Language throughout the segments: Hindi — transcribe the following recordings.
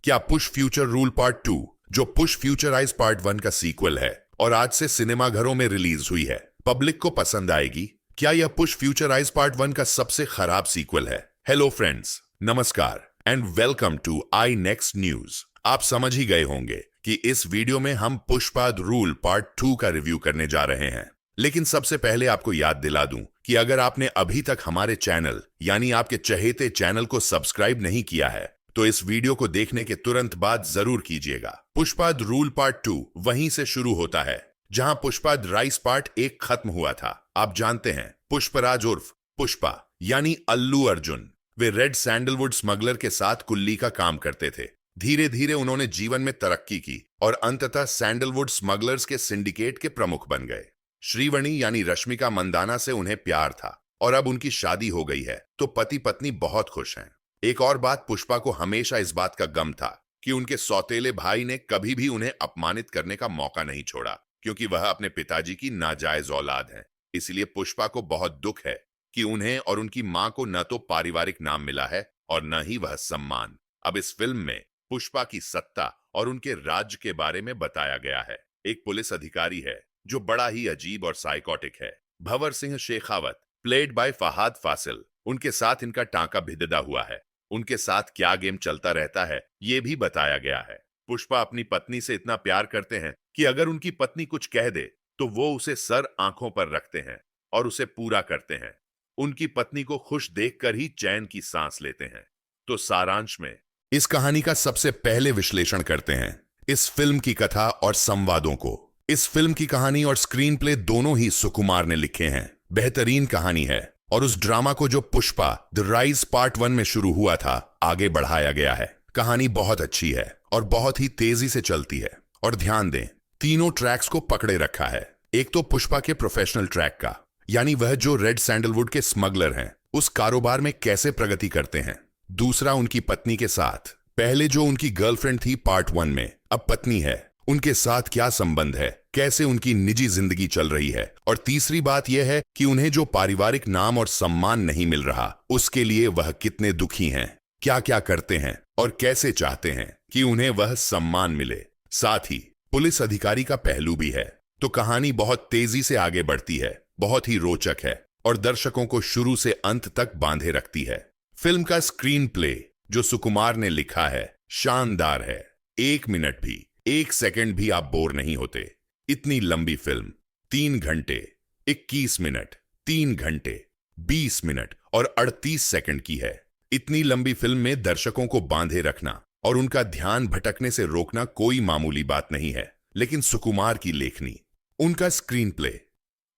क्या पुश फ्यूचर रूल पार्ट 2, जो पुश फ्यूचराइज पार्ट 1 का सीक्वल है और आज से सिनेमाघरों में रिलीज हुई है, पब्लिक को पसंद आएगी? क्या यह पुश फ्यूचराइज पार्ट 1 का सबसे खराब सीक्वल है? हेलो फ्रेंड्स, नमस्कार and welcome to I next news. आप समझ ही गए होंगे कि इस वीडियो में हम पुष्पा रूल पार्ट 2 का रिव्यू करने जा रहे हैं। लेकिन सबसे पहले आपको याद दिला दूं कि अगर आपने अभी तक हमारे चैनल यानी आपके चहेते चैनल को सब्सक्राइब नहीं किया है तो इस वीडियो को देखने के तुरंत बाद जरूर कीजिएगा। पुष्पा रूल पार्ट 2 वहीं से शुरू होता है जहां पुष्पा राइस पार्ट 1 खत्म हुआ था। आप जानते हैं, पुष्पराज उर्फ पुष्पा यानी अल्लू अर्जुन, वे रेड सैंडलवुड स्मगलर के साथ कुल्ली का काम करते थे। धीरे धीरे उन्होंने जीवन में तरक्की की और अंततः सैंडलवुड स्मगलर्स के सिंडिकेट के प्रमुख बन गए। श्रीवणी यानी रश्मिका मंदाना से उन्हें प्यार था और अब उनकी शादी हो गई है तो पति पत्नी बहुत खुश हैं। एक और बात, पुष्पा को हमेशा इस बात का गम था कि उनके सौतेले भाई ने कभी भी उन्हें अपमानित करने का मौका नहीं छोड़ा, क्योंकि वह अपने पिताजी की नाजायज औलाद है। इसलिए पुष्पा को बहुत दुख है कि उन्हें और उनकी मां को न तो पारिवारिक नाम मिला है और न ही वह सम्मान। अब इस फिल्म में पुष्पा की सत्ता और उनके राज्य के बारे में बताया गया है। एक पुलिस अधिकारी है जो बड़ा ही अजीब और साइकोटिक है। भंवर सिंह शेखावत, प्लेड बाय फहाद फासिल, उनके साथ इनका टांका भिददा हुआ है। उनके साथ क्या गेम चलता रहता है ये भी बताया गया है। पुष्पा अपनी पत्नी से इतना प्यार करते हैं कि अगर उनकी पत्नी कुछ कह दे तो वो उसे सर आंखों पर रखते हैं और उसे पूरा करते हैं। उनकी पत्नी को खुश देखकर ही चैन की सांस लेते हैं। तो सारांश में इस कहानी का सबसे पहले विश्लेषण करते हैं इस फिल्म की कथा और संवादों को। इस फिल्म की कहानी और स्क्रीन प्ले दोनों ही सुकुमार ने लिखे हैं। बेहतरीन कहानी है और उस ड्रामा को जो पुष्पा द राइज पार्ट 1 में शुरू हुआ था आगे बढ़ाया गया है। कहानी बहुत अच्छी है और बहुत ही तेजी से चलती है। और ध्यान दें, तीनों ट्रैक्स को पकड़े रखा है। एक तो पुष्पा के प्रोफेशनल ट्रैक का, यानी वह जो रेड सैंडलवुड के स्मगलर हैं, उस कारोबार में कैसे प्रगति करते हैं। दूसरा उनकी पत्नी के साथ, पहले जो उनकी गर्लफ्रेंड थी पार्ट 1 में, अब पत्नी है, उनके साथ क्या संबंध है, कैसे उनकी निजी जिंदगी चल रही है। और तीसरी बात यह है कि उन्हें जो पारिवारिक नाम और सम्मान नहीं मिल रहा, उसके लिए वह कितने दुखी हैं, क्या क्या करते हैं और कैसे चाहते हैं कि उन्हें वह सम्मान मिले। साथ ही पुलिस अधिकारी का पहलू भी है। तो कहानी बहुत तेजी से आगे बढ़ती है, बहुत ही रोचक है और दर्शकों को शुरू से अंत तक बांधे रखती है। फिल्म का स्क्रीन प्ले जो सुकुमार ने लिखा है शानदार है। 1 मिनट भी, 1 सेकंड भी आप बोर नहीं होते। इतनी लंबी फिल्म 3 घंटे 21 मिनट, 3 घंटे 20 मिनट और 38 सेकंड की है। इतनी लंबी फिल्म में दर्शकों को बांधे रखना और उनका ध्यान भटकने से रोकना कोई मामूली बात नहीं है। लेकिन सुकुमार की लेखनी, उनका स्क्रीन प्ले,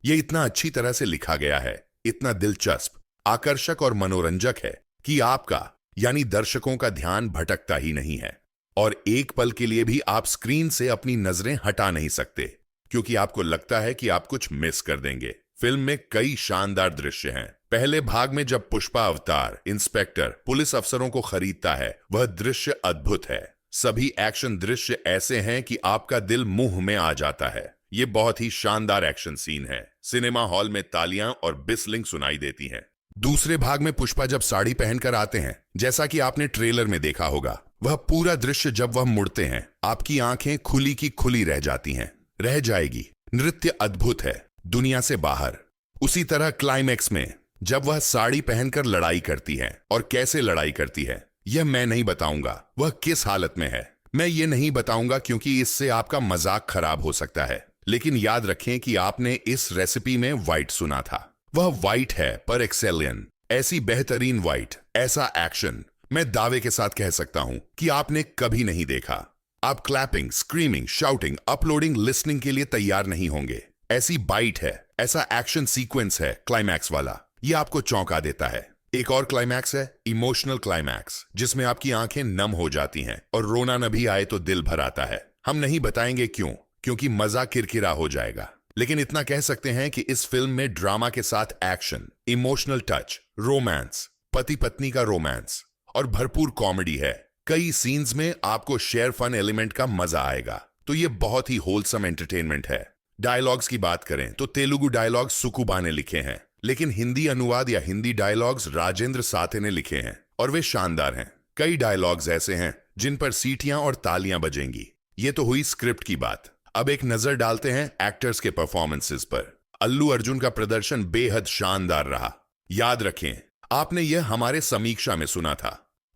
यह इतना अच्छी तरह से लिखा गया है, इतना दिलचस्प, आकर्षक और मनोरंजक है कि आपका यानी दर्शकों का ध्यान भटकता ही नहीं है और एक पल के लिए भी आप स्क्रीन से अपनी नजरें हटा नहीं सकते, क्योंकि आपको लगता है कि आप कुछ मिस कर देंगे। फिल्म में कई शानदार दृश्य हैं। पहले भाग में जब पुष्पा अवतार इंस्पेक्टर पुलिस अफसरों को खरीदता है, वह दृश्य अद्भुत है। सभी एक्शन दृश्य ऐसे हैं कि आपका दिल मुंह में आ जाता है। ये बहुत ही शानदार एक्शन सीन है। सिनेमा हॉल में तालियां और बिस्लिंग सुनाई देती हैं। दूसरे भाग में पुष्पा जब साड़ी पहनकर आते हैं, जैसा कि आपने ट्रेलर में देखा होगा, वह पूरा दृश्य जब वह मुड़ते हैं, आपकी आंखें खुली की खुली रह जाती हैं, रह जाएगी। नृत्य अद्भुत है, दुनिया से बाहर। उसी तरह क्लाइमैक्स में जब वह साड़ी पहनकर लड़ाई करती है, और कैसे लड़ाई करती है यह मैं नहीं बताऊंगा। वह किस हालत में है मैं ये नहीं बताऊंगा, क्योंकि इससे आपका मजाक खराब हो सकता है। लेकिन याद रखें कि आपने इस रेसिपी में व्हाइट सुना था। वह व्हाइट है पर एक्सेलियन। ऐसी बेहतरीन व्हाइट, ऐसा एक्शन मैं दावे के साथ कह सकता हूं कि आपने कभी नहीं देखा। आप clapping, screaming, shouting, uploading, listening के लिए तैयार नहीं होंगे। ऐसी बाइट है, ऐसा एक्शन सीक्वेंस है क्लाइमैक्स वाला, यह आपको चौंका देता है। एक और क्लाइमैक्स है इमोशनल क्लाइमैक्स, जिसमें आपकी आंखें नम हो जाती हैं और रोना न भी आए तो दिल भर आता है। हम नहीं बताएंगे क्यों, क्योंकि मजा किरकिरा हो जाएगा। लेकिन इतना कह सकते हैं कि इस फिल्म में ड्रामा के साथ एक्शन, इमोशनल टच, रोमांस, पति पत्नी का रोमांस और भरपूर कॉमेडी है। कई सीन्स में आपको शेयर फन एलिमेंट का मजा आएगा। तो ये बहुत ही होलसम एंटरटेनमेंट है। डायलॉग्स की बात करें तो तेलुगु डायलॉग्स सुकुबा ने लिखे हैं, लेकिन हिंदी अनुवाद या हिंदी डायलॉग्स राजेंद्र साथे ने लिखे हैं और वे शानदार हैं। कई डायलॉग्स ऐसे हैं जिन पर सीटियां और तालियां बजेंगी। ये तो हुई स्क्रिप्ट की बात। अब एक नजर डालते हैं एक्टर्स के परफॉर्मेंसेस पर। अल्लू अर्जुन का प्रदर्शन बेहद शानदार रहा। याद रखें, आपने यह हमारे समीक्षा में सुना था।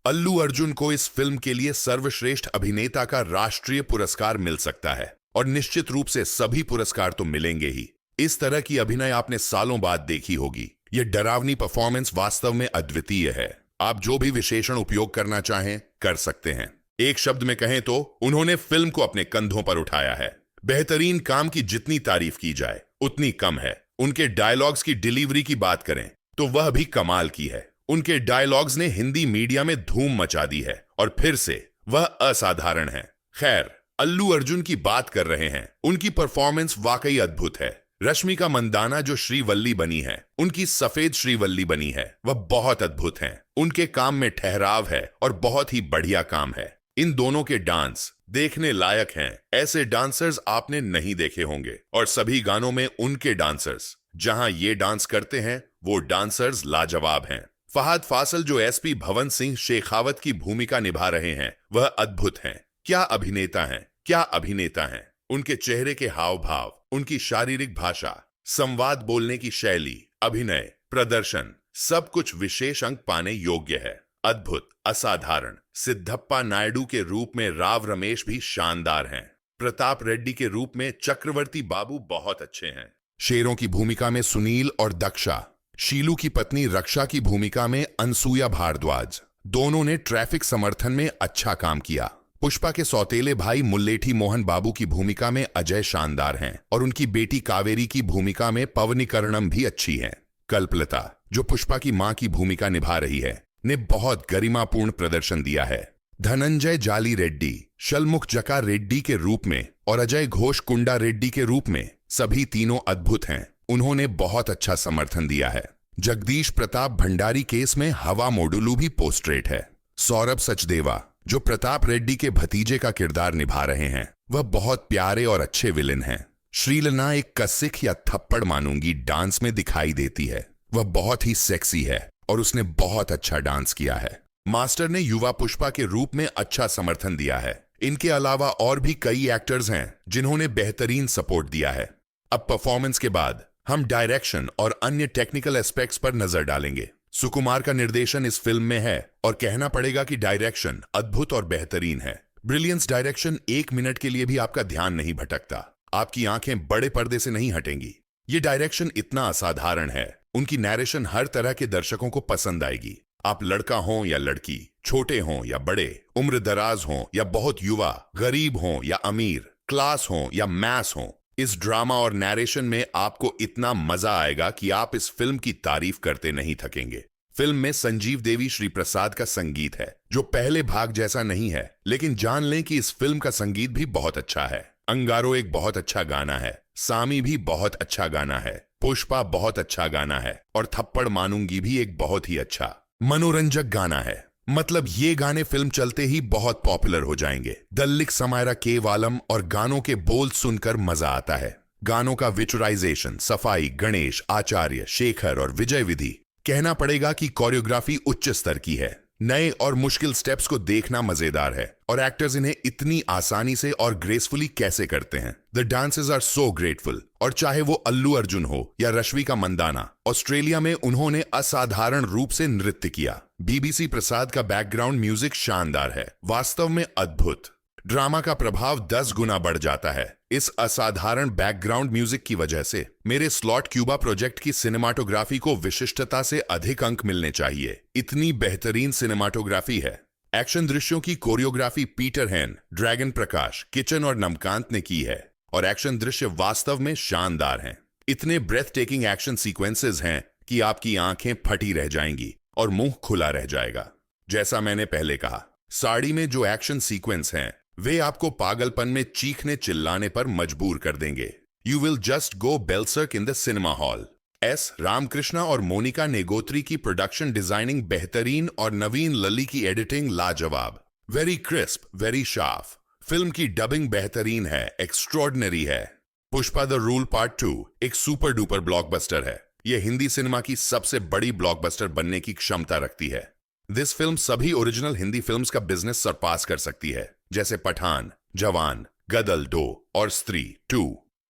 अल्लू अर्जुन को इस फिल्म के लिए सर्वश्रेष्ठ अभिनेता का राष्ट्रीय पुरस्कार मिल सकता है और निश्चित रूप से सभी पुरस्कार तो मिलेंगे ही। इस तरह की अभिनय आपने सालों बाद देखी होगी। यह डरावनी परफॉर्मेंस वास्तव में अद्वितीय है। आप जो भी विशेषण उपयोग करना चाहें कर सकते हैं। एक शब्द में कहें तो उन्होंने फिल्म को अपने कंधों पर उठाया है। बेहतरीन काम की जितनी तारीफ की जाए उतनी कम है। उनके डायलॉग्स की डिलीवरी की बात करें तो वह भी कमाल की है। उनके डायलॉग्स ने हिंदी मीडिया में धूम मचा दी है और फिर से वह असाधारण है। खैर, अल्लू अर्जुन की बात कर रहे हैं। उनकी परफॉर्मेंस वाकई अद्भुत है। रश्मिका मंदाना जो श्रीवल्ली बनी है, उनकी सफेद श्रीवल्ली बनी है, वह बहुत अद्भुत हैं। उनके काम में ठहराव है और बहुत ही बढ़िया काम है। इन दोनों के डांस देखने लायक हैं। ऐसे डांसर्स आपने नहीं देखे होंगे और सभी गानों में उनके डांसर्स जहां ये डांस करते हैं वो डांसर्स लाजवाब हैं। फहद फासिल जो एसपी भवन सिंह शेखावत की भूमिका निभा रहे हैं वह अद्भुत हैं। क्या अभिनेता हैं, क्या अभिनेता हैं। उनके चेहरे के हाव भाव, उनकी शारीरिक भाषा, संवाद बोलने की शैली, अभिनय, प्रदर्शन, सब कुछ विशेष अंक पाने योग्य है। अद्भुत, असाधारण। सिद्धप्पा नायडू के रूप में राव रमेश भी शानदार हैं। प्रताप रेड्डी के रूप में चक्रवर्ती बाबू बहुत अच्छे हैं। शेरों की भूमिका में सुनील और दक्षा, शीलू की पत्नी रक्षा की भूमिका में अनसुया भारद्वाज, दोनों ने ट्रैफिक समर्थन में अच्छा काम किया। पुष्पा के सौतेले भाई मुल्लेठी मोहन बाबू की भूमिका में अजय शानदार हैं और उनकी बेटी कावेरी की भूमिका में पवनीकरणम भी अच्छी हैं। कल्पलता जो पुष्पा की मां की भूमिका निभा रही है ने बहुत गरिमापूर्ण प्रदर्शन दिया है। धनंजय जाली रेड्डी शलमुख जका रेड्डी के रूप में और अजय घोष कुंडा रेड्डी के रूप में सभी तीनों अद्भुत हैं। उन्होंने बहुत अच्छा समर्थन दिया है। जगदीश प्रताप भंडारी केस में हवा मोडुलू भी पोस्ट्रेट है। सौरभ सचदेवा जो प्रताप रेड्डी के भतीजे का किरदार निभा रहे हैं वह बहुत प्यारे और अच्छे विलेन हैं। श्रीलना एक कसिक या थप्पड़ मानूंगी डांस में दिखाई देती है। वह बहुत ही सेक्सी है और उसने बहुत अच्छा डांस किया है। मास्टर ने युवा पुष्पा के रूप में अच्छा समर्थन दिया है। इनके अलावा और भी कई एक्टर्स हैं जिन्होंने बेहतरीन सपोर्ट दिया है। अब परफॉर्मेंस के बाद हम डायरेक्शन और अन्य टेक्निकल एस्पेक्ट्स पर नजर डालेंगे। सुकुमार का निर्देशन इस फिल्म में है और कहना पड़ेगा कि डायरेक्शन अद्भुत और बेहतरीन है। ब्रिलियंस डायरेक्शन 1 मिनट के लिए भी आपका ध्यान नहीं भटकता। आपकी आंखें बड़े पर्दे से नहीं हटेंगी। ये डायरेक्शन इतना असाधारण है। उनकी नैरेशन हर तरह के दर्शकों को पसंद आएगी। आप लड़का हो या लड़की, छोटे हों या बड़े, उम्र दराज हों या बहुत युवा, गरीब हों या अमीर, क्लास हों या मैस हों, इस ड्रामा और नैरेशन में आपको इतना मजा आएगा कि आप इस फिल्म की तारीफ करते नहीं थकेंगे। फिल्म में संजीव देवी श्री प्रसाद का संगीत है जो पहले भाग जैसा नहीं है, लेकिन जान लें कि इस फिल्म का संगीत भी बहुत अच्छा है। अंगारो एक बहुत अच्छा गाना है, सामी भी बहुत अच्छा गाना है, पुष्पा बहुत अच्छा गाना है और थप्पड़ मानूंगी भी एक बहुत ही अच्छा मनोरंजक गाना है। मतलब ये गाने फिल्म चलते ही बहुत पॉपुलर हो जाएंगे। दल्लिक समायरा के वालम और गानों के बोल सुनकर मजा आता है। गानों का विचुराइजेशन, सफाई, गणेश आचार्य, शेखर और विजय विधि, कहना पड़ेगा कि कोरियोग्राफी उच्च स्तर की है। नए और मुश्किल स्टेप्स को देखना मजेदार है और एक्टर्स इन्हें इतनी आसानी से और ग्रेसफुली कैसे करते हैं। The dances are so grateful. और चाहे वो अल्लू अर्जुन हो या रश्मिका मंदाना, ऑस्ट्रेलिया में उन्होंने असाधारण रूप से नृत्य किया। बीबीसी प्रसाद का बैकग्राउंड म्यूजिक शानदार है, वास्तव में अद्भुत। ड्रामा का प्रभाव 10 गुना बढ़ जाता है इस असाधारण बैकग्राउंड म्यूजिक की वजह से। मेरे स्लॉट क्यूबा प्रोजेक्ट की सिनेमाटोग्राफी को विशिष्टता से अधिक अंक मिलने चाहिए। इतनी बेहतरीन सिनेमाटोग्राफी है। एक्शन दृश्यों की कोरियोग्राफी पीटर हैन, ड्रैगन प्रकाश, किचन और नमकांत ने की है और एक्शन दृश्य वास्तव में शानदार हैं। इतने ब्रेथ टेकिंग एक्शन सीक्वेंसेस हैं कि आपकी आंखें फटी रह जाएंगी और मुंह खुला रह जाएगा। जैसा मैंने पहले कहा, साड़ी में जो एक्शन सीक्वेंस हैं वे आपको पागलपन में चीखने चिल्लाने पर मजबूर कर देंगे। You will just go berserk in the cinema hall. S Ramakrishna और मोनिका नेगोत्री की प्रोडक्शन डिजाइनिंग बेहतरीन और नवीन लली की एडिटिंग लाजवाब। Very crisp, very sharp. Film की डबिंग बेहतरीन है, एक्स्ट्रॉर्डिनरी है। पुष्पा द रूल पार्ट 2 एक सुपर डुपर ब्लॉकबस्टर है। यह हिंदी सिनेमा की सबसे बड़ी ब्लॉकबस्टर बनने की क्षमता रखती है। दिस फिल्म सभी ओरिजिनल हिंदी फिल्म्स का बिजनेस सरपास कर सकती है, जैसे पठान, जवान, गदल 2 और स्त्री 2।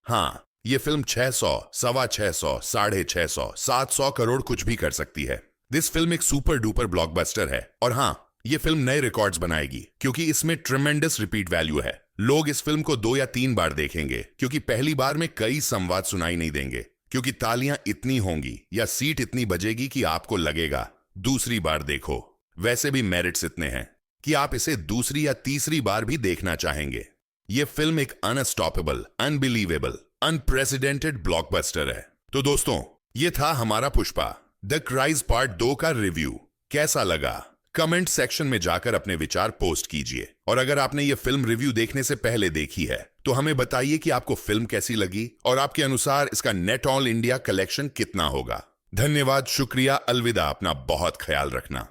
हाँ, ये फिल्म 600, 650, 650, 700 करोड़ कुछ भी कर सकती है। दिस फिल्म एक सुपर डुपर ब्लॉकबस्टर है और हाँ, ये फिल्म नए रिकॉर्ड्स बनाएगी क्योंकि इसमें ट्रिमेंडस रिपीट वैल्यू है। लोग इस फिल्म को 2 या 3 बार देखेंगे क्योंकि पहली बार में कई संवाद सुनाई नहीं देंगे, क्योंकि तालियां इतनी होंगी या सीट इतनी बजेगी कि आपको लगेगा दूसरी बार देखो। वैसे भी मेरिट्स इतने हैं कि आप इसे दूसरी या तीसरी बार भी देखना चाहेंगे। ये फिल्म एक अनस्टॉपेबल, अनबिलीवेबल, अनप्रेसिडेंटेड ब्लॉकबस्टर है। तो दोस्तों, ये था हमारा पुष्पा द क्राइज पार्ट 2 का रिव्यू। कैसा लगा? कमेंट सेक्शन में जाकर अपने विचार पोस्ट कीजिए। और अगर आपने ये फिल्म रिव्यू देखने से पहले देखी है तो हमें बताइए कि आपको फिल्म कैसी लगी और आपके अनुसार इसका नेट ऑल इंडिया कलेक्शन कितना होगा। धन्यवाद, शुक्रिया, अलविदा, अपना बहुत ख्याल रखना।